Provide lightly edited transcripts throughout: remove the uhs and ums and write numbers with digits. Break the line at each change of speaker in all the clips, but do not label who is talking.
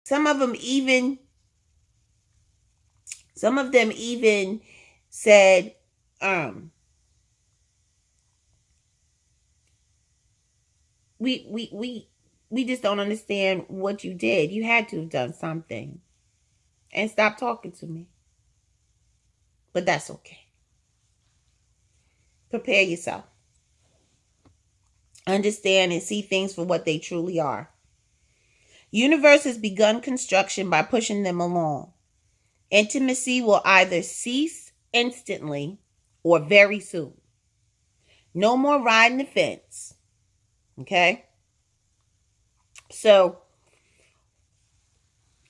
Some of them even said, we just don't understand what you did. You had to have done something. And stop talking to me. But that's okay. Prepare yourself. Understand and see things for what they truly are. Universe has begun construction by pushing them along. Intimacy will either cease instantly or very soon. No more riding the fence. Okay? So,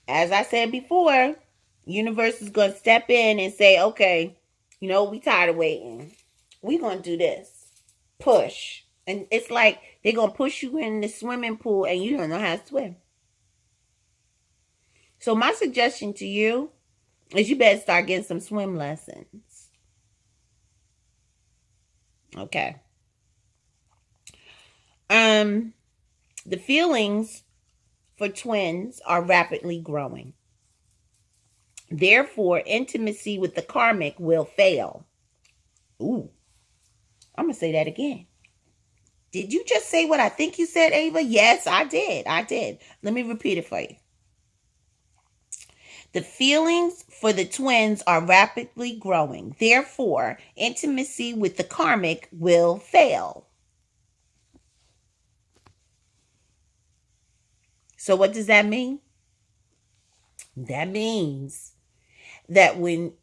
as I said before, universe is going to step in and say, okay, we tired of waiting. We're going to do this. Push. And it's like they're going to push you in the swimming pool and you don't know how to swim. So my suggestion to you is you better start getting some swim lessons. Okay. The feelings for twins are rapidly growing. Therefore, intimacy with the karmic will fail. Ooh. I'm going to say that again. Did you just say what I think you said, Ava? Yes, I did. Let me repeat it for you. The feelings for the twins are rapidly growing. Therefore, intimacy with the karmic will fail. So what does that mean? That means that when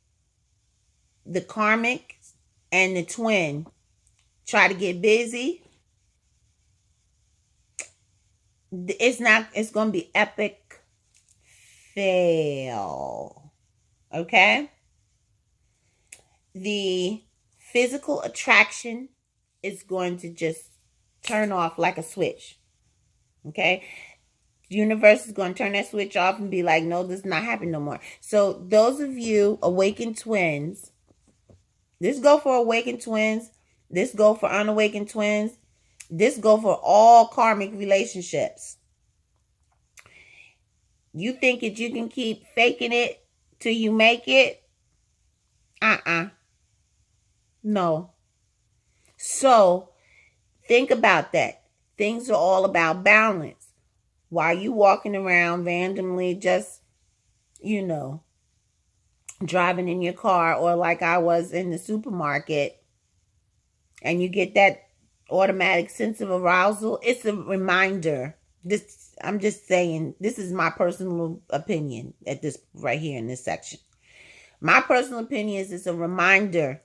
the karmic and the twin try to get busy, it's going to be epic fail. Okay? The physical attraction is going to just turn off like a switch. Okay? The universe is going to turn that switch off and be like, no, this is not happening no more. So those of you awakened twins, this go for awakened twins, this go for unawakened twins, this go for all karmic relationships. You think that you can keep faking it till you make it? No. So think about that. Things are all about balance. While you walking around randomly just, driving in your car, or like I was in the supermarket, and you get that automatic sense of arousal, it's a reminder. I'm just saying, this is my personal opinion at this right here in this section. My personal opinion is it's a reminder.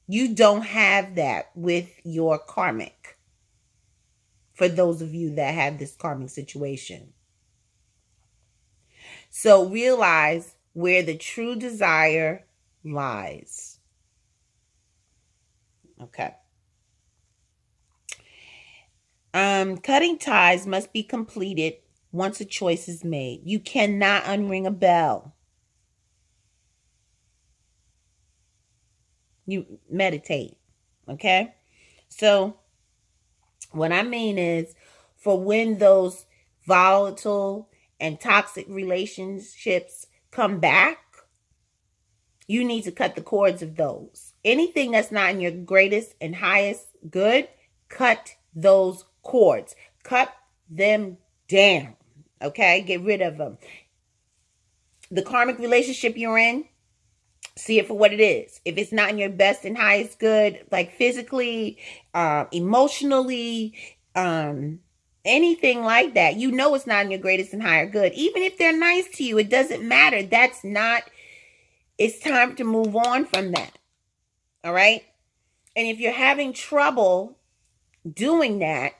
You don't have that with your karmic. For those of you that have this karmic situation. So realize where the true desire lies. Okay. Cutting ties must be completed once a choice is made. You cannot unring a bell. You meditate. Okay? So what I mean is, for when those volatile and toxic relationships come back, you need to cut the cords of those. Anything that's not in your greatest and highest good, cut those cords. Cut them down. Okay? Get rid of them. The karmic relationship you're in, see it for what it is. If it's not in your best and highest good, like physically, emotionally, anything like that, it's not in your greatest and higher good. Even if they're nice to you, it doesn't matter. It's time to move on from that. All right? And if you're having trouble doing that,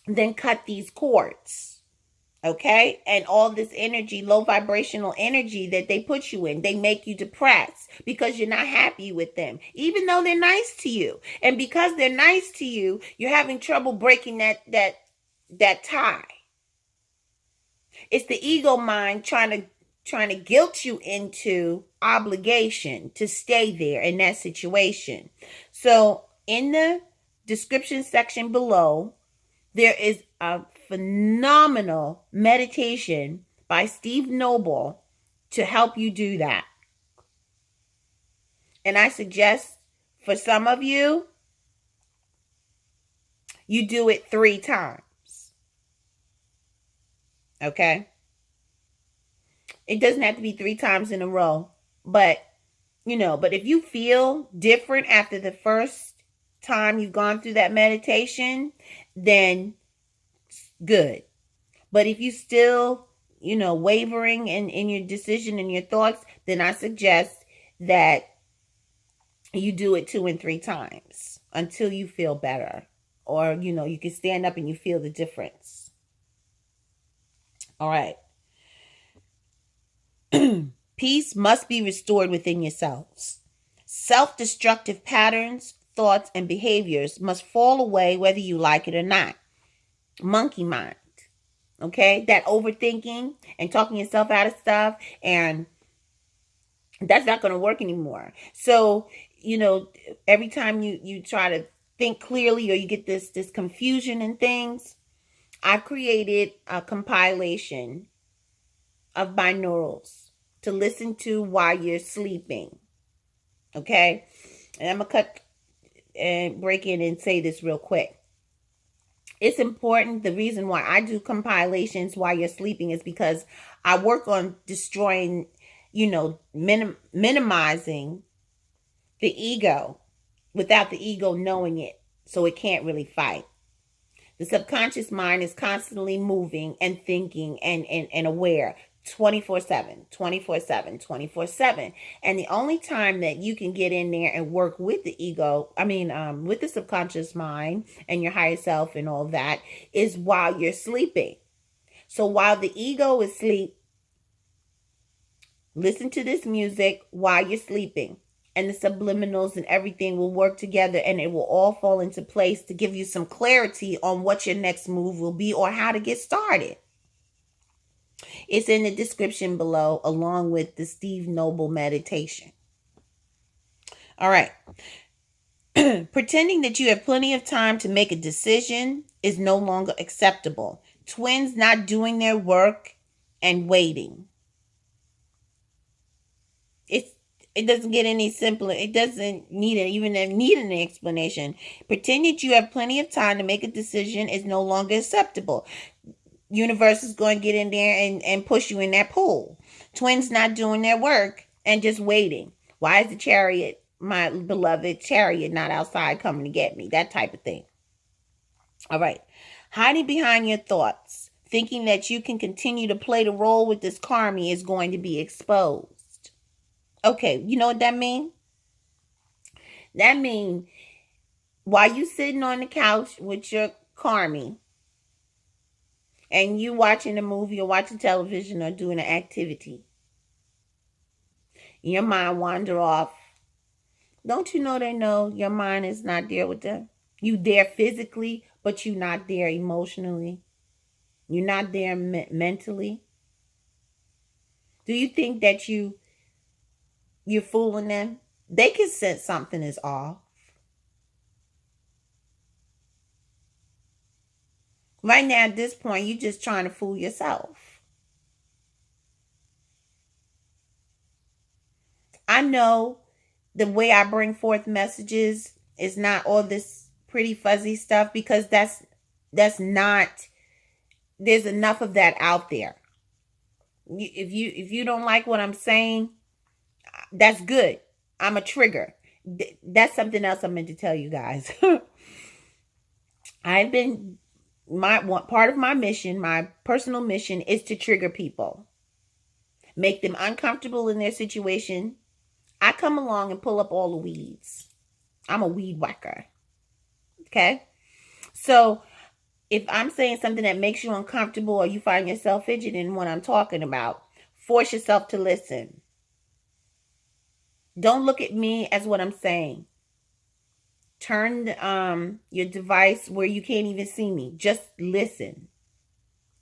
then cut these cords. Okay? And all this energy, low vibrational energy that they put you in, they make you depressed because you're not happy with them, even though they're nice to you. And because they're nice to you, you're having trouble breaking that tie. It's the ego mind trying to guilt you into obligation to stay there in that situation. So in the description section below, there is a phenomenal meditation by Steve Noble to help you do that. And I suggest for some of you, you do it 3 times. Okay? It doesn't have to be 3 times in a row, but but if you feel different after the first time you've gone through that meditation, then good. But if you still, wavering in your decision and your thoughts, then I suggest that you do it 2 and 3 times until you feel better. Or, you can stand up and you feel the difference. All right. Peace must be restored within yourselves. Self-destructive patterns, thoughts, and behaviors must fall away whether you like it or not. MonkeyMind. Okay? That overthinking and talking yourself out of stuff, and that's not going to work anymore. So, every time you try to think clearly, or you get this confusion in things, I've created a compilation of binaurals to listen to while you're sleeping. Okay? And I'm going to cut and break in and say this real quick. It's important. The reason why I do compilations while you're sleeping is because I work on destroying, minimizing the ego without the ego knowing it, so it can't really fight. The subconscious mind is constantly moving and thinking and aware 24/7, 24/7, 24/7. And the only time that you can get in there and work with the ego, with the subconscious mind and your higher self and all that, is while you're sleeping. So while the ego is asleep, listen to this music while you're sleeping. And the subliminals and everything will work together, and it will all fall into place to give you some clarity on what your next move will be or how to get started. It's in the description below, along with the Steve Noble meditation. All right. Pretending that you have plenty of time to make a decision is no longer acceptable. Twins not doing their work and waiting. It doesn't get any simpler. It doesn't even need an explanation. Pretending that you have plenty of time to make a decision is no longer acceptable. Universe is going to get in there and push you in that pool. Twins not doing their work and just waiting. Why is the chariot, my beloved chariot, not outside coming to get me? That type of thing. All right. Hiding behind your thoughts, thinking that you can continue to play the role with this Karmie is going to be exposed. Okay, you know what that means? That means while you sitting on the couch with your Karmie and you watching a movie or watching television or doing an activity, your mind wander off. Don't you know they know your mind is not there with them? You there physically, but you're not there emotionally. You're not there mentally. Do you think that you're fooling them? They can sense something is off. Right now, at this point, you're just trying to fool yourself. I know the way I bring forth messages is not all this pretty fuzzy stuff, because that's not, there's enough of that out there. If you don't like what I'm saying, that's good. I'm a trigger. That's something else I meant to tell you guys. Part of my mission, my personal mission, is to trigger people, make them uncomfortable in their situation. I come along and pull up all the weeds. I'm a weed whacker. Okay? So if I'm saying something that makes you uncomfortable, or you find yourself fidgeting when I'm talking about, force yourself to listen. Don't look at me as what I'm saying. Turn your device where you can't even see me. Just listen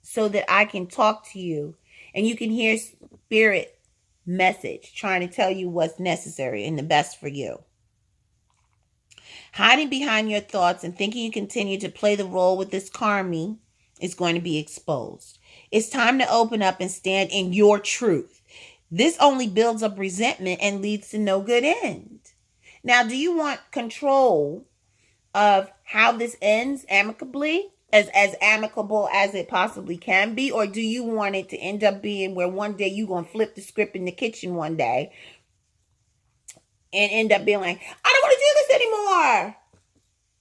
so that I can talk to you and you can hear spirit message trying to tell you what's necessary and the best for you. Hiding behind your thoughts and thinking you continue to play the role with this Karmie is going to be exposed. It's time to open up and stand in your truth. This only builds up resentment and leads to no good end. Now, do you want control of how this ends amicably, as amicable as it possibly can be? Or do you want it to end up being where one day you're going to flip the script in the kitchen one day and end up being like, I don't want to do this anymore?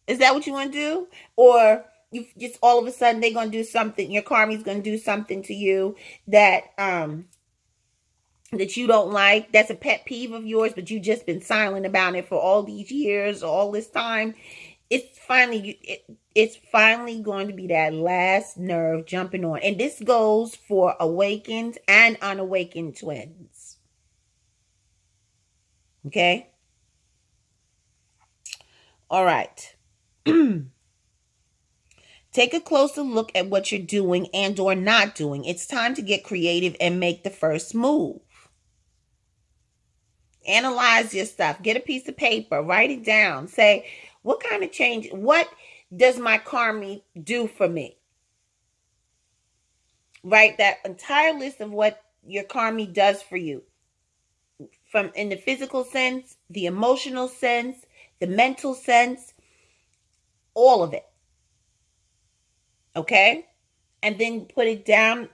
Is that what you want to do? Or you just all of a sudden they're going to do something, your Karmie's going to do something to you that that you don't like, that's a pet peeve of yours, but you've just been silent about it for all these years, all this time. It's finally going to be that last nerve jumping on. And this goes for awakened and unawakened twins. Okay? All right. Take a closer look at what you're doing and or not doing. It's time to get creative and make the first move. Analyze your stuff. Get a piece of paper. Write it down. Say, what kind of change? What does my Karmie do for me? Write that entire list of what your Karmie does for you. From in the physical sense, the emotional sense, the mental sense, all of it. Okay? And then put it down,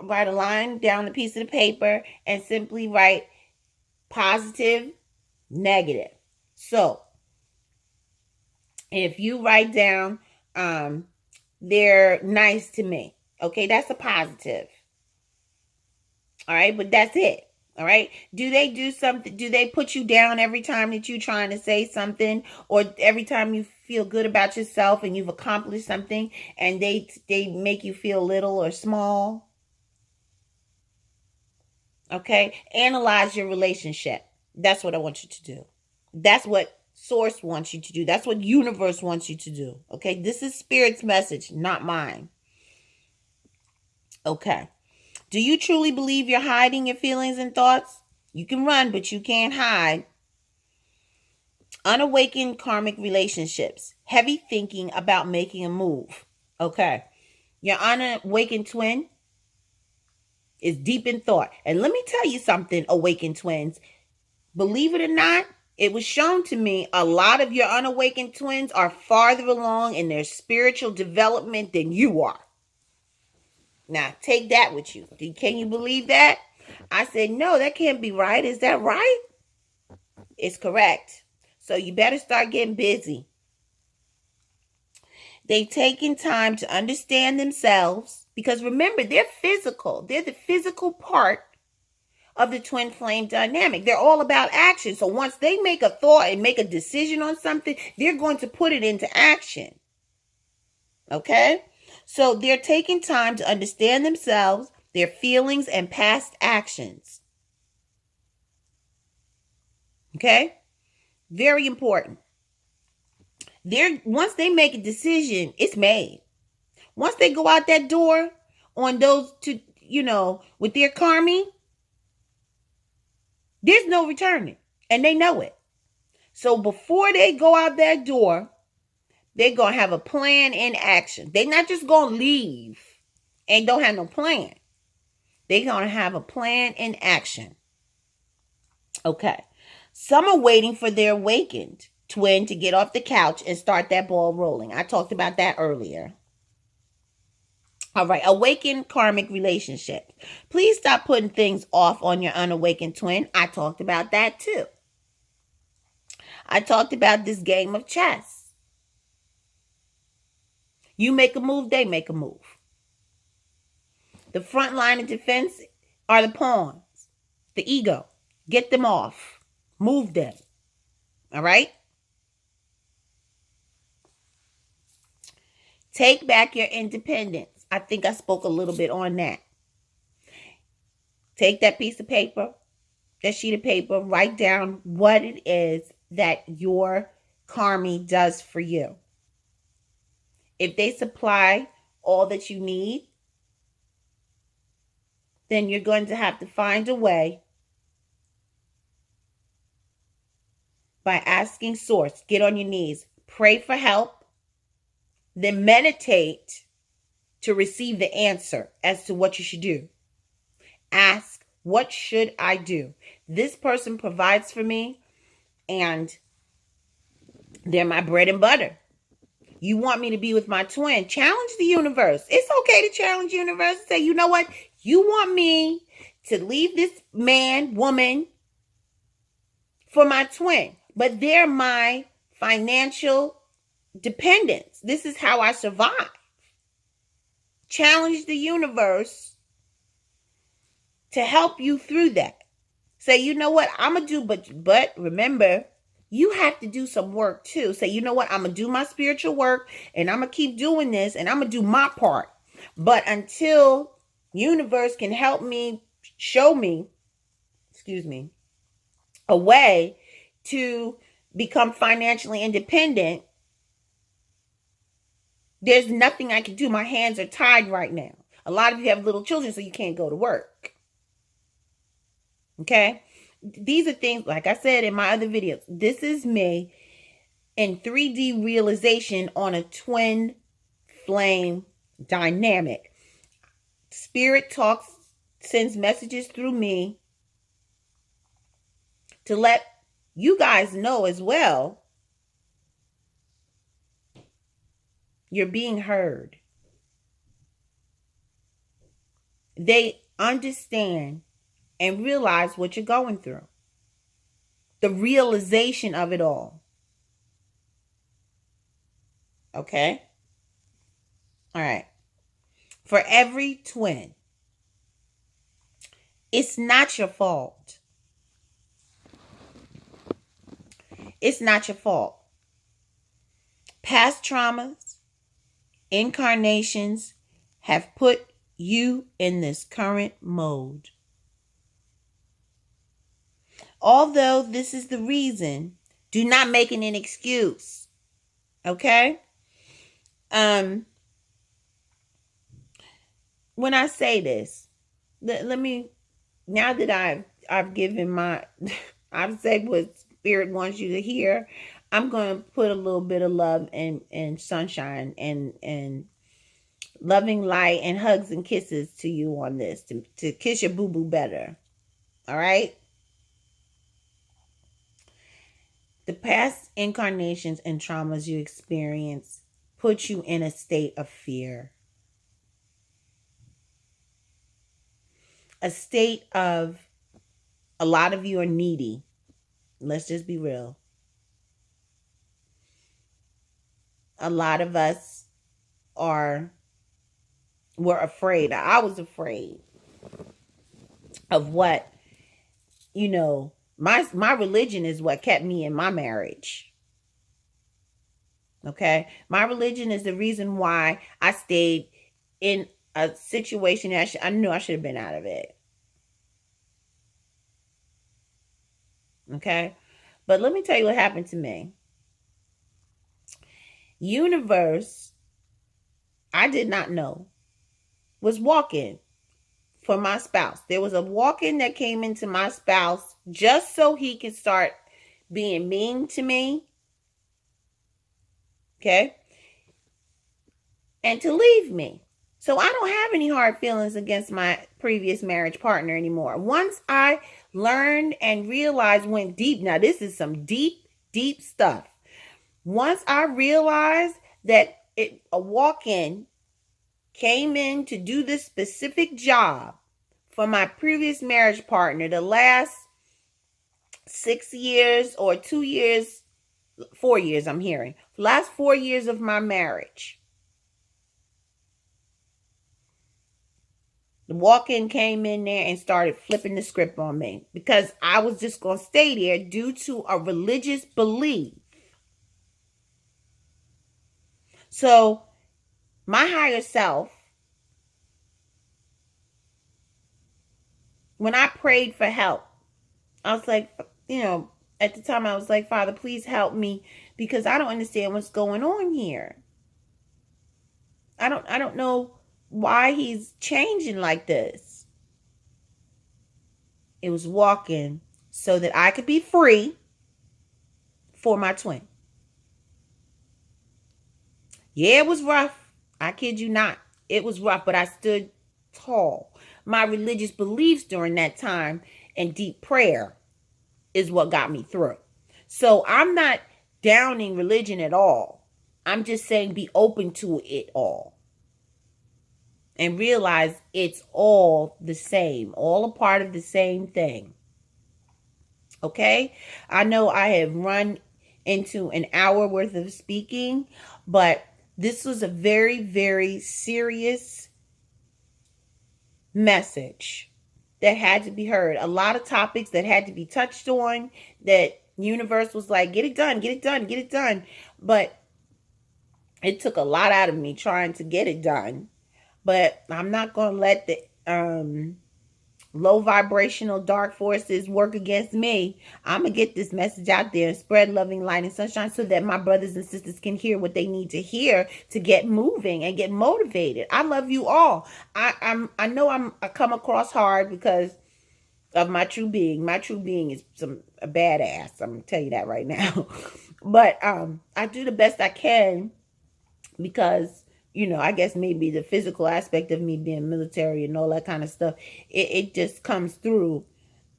write a line down a piece of the paper and simply write positive, negative. So, if you write down, they're nice to me. Okay, that's a positive. All right, but that's it. All right. Do they do something? Do they put you down every time that you're trying to say something, or every time you feel good about yourself and you've accomplished something, and they make you feel little or small? Okay. Analyze your relationship. That's what I want you to do. That's what Source wants you to do. That's what universe wants you to do. Okay. This is Spirit's message, not mine. Okay. Do you truly believe you're hiding your feelings and thoughts? You can run, but you can't hide. Unawakened karmic relationships. Heavy thinking about making a move. Okay. Your unawakened twin is deep in thought. And let me tell you something, awakened twins. Believe it or not, it was shown to me a lot of your unawakened twins are farther along in their spiritual development than you are. Now, take that with you. Can you believe that? I said, no, that can't be right. Is that right? It's correct. So you better start getting busy. They've taken time to understand themselves because remember, they're physical. They're the physical part of the twin flame dynamic. They're all about action. So once they make a thought and make a decision on something, they're going to put it into action. Okay? So they're taking time to understand themselves, their feelings, and past actions. Okay? Very important. Once they make a decision, it's made. Once they go out that door on those two, with their Karmie, there's no returning. And they know it. So before they go out that door, they're going to have a plan in action. They're not just going to leave and don't have no plan. They're going to have a plan in action. Okay. Some are waiting for their awakened twin to get off the couch and start that ball rolling. I talked about that earlier. All right. Awakened karmic relationship. Please stop putting things off on your unawakened twin. I talked about that too. I talked about this game of chess. You make a move, they make a move. The front line of defense are the pawns, the ego. Get them off. Move them. All right? Take back your independence. I think I spoke a little bit on that. Take that piece of paper, that sheet of paper, write down what it is that your Karmie does for you. If they supply all that you need, then you're going to have to find a way by asking Source. Get on your knees. Pray for help. Then meditate to receive the answer as to what you should do. Ask, what should I do? This person provides for me, and they're my bread and butter. You want me to be with my twin? Challenge the universe. It's okay to challenge the universe and say, you know what? You want me to leave this man, woman for my twin, but they're my financial dependents. This is how I survive. Challenge the universe to help you through that. Say, you know what? I'm going to do, but remember, you have to do some work too. Say, you know what? I'm going to do my spiritual work, and I'm going to keep doing this, and I'm going to do my part. But until universe can help me, show me, a way to become financially independent, there's nothing I can do. My hands are tied right now. A lot of you have little children, so you can't go to work. Okay? These are things, like I said in my other videos, this is me in 3D realization on a twin flame dynamic. Spirit talks, sends messages through me to let you guys know as well, you're being heard. They understand and realize what you're going through. The realization of it all. Okay? All right. For every twin, it's not your fault. It's not your fault. Past traumas, incarnations have put you in this current mode. Although this is the reason, do not make it an excuse. Okay? When I say this, let me, now that I've given my, I've said what Spirit wants you to hear, I'm going to put a little bit of love and sunshine and loving light and hugs and kisses to you on this, to kiss your boo-boo better. All right? The past incarnations and traumas you experience put you in a state of fear. A state of, a lot of you are needy. Let's just be real. A lot of us were afraid. I was afraid of what, you know, my religion is what kept me in my marriage. Okay? My religion is the reason why I stayed in a situation that I knew I should have been out of it. Okay? But let me tell you what happened to me. Universe, I did not know, was walking for my spouse. There was a walk-in that came into my spouse just so he could start being mean to me. Okay? And to leave me. So I don't have any hard feelings against my previous marriage partner anymore. Once I learned and realized, went deep. Now this is some deep, deep stuff. Once I realized that a walk-in came in to do this specific job for my previous marriage partner, the last 6 years or 2 years, 4 years, I'm hearing. The last 4 years of my marriage. The walk-in came in there and started flipping the script on me because I was just going to stay there due to a religious belief. So my higher self, when I prayed for help, I was like, you know, at the time I was like, Father, please help me because I don't understand what's going on here. I don't know why he's changing like this. It was walking so that I could be free for my twin. Yeah, it was rough. I kid you not. It was rough, but I stood tall. My religious beliefs during that time and deep prayer is what got me through. So I'm not downing religion at all. I'm just saying be open to it all. And realize it's all the same, all a part of the same thing. Okay? I know I have run into an hour worth of speaking, but this was a very, very serious message that had to be heard. A lot of topics that had to be touched on, that universe was like, get it done, get it done, get it done. But it took a lot out of me trying to get it done. But I'm not going to let the low vibrational dark forces work against me. I'm going to get this message out there and spread loving light and sunshine so that my brothers and sisters can hear what they need to hear to get moving and get motivated. I love you all. I know I come across hard because of my true being. My true being is a badass. I'm going to tell you that right now. But I do the best I can because, you know, I guess maybe the physical aspect of me being military and all that kind of stuff, it just comes through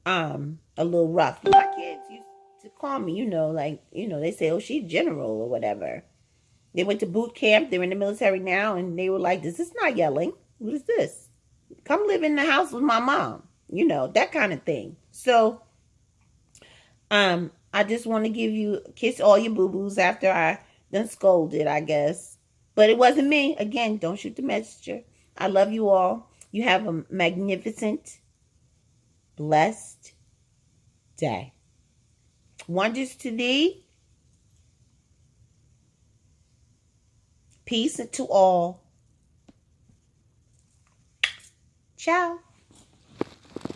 a little rough. My kids used to call me, you know, like, you know, they say, oh, she's general or whatever. They went to boot camp. They're in the military now. And they were like, this is not yelling. What is this? Come live in the house with my mom. You know, that kind of thing. So, I just want to give you, kiss all your boo-boos after I done scolded, I guess. But it wasn't me. Again, don't shoot the messenger. I love you all. You have a magnificent, blessed day. Wonders to thee. Peace to all. Ciao.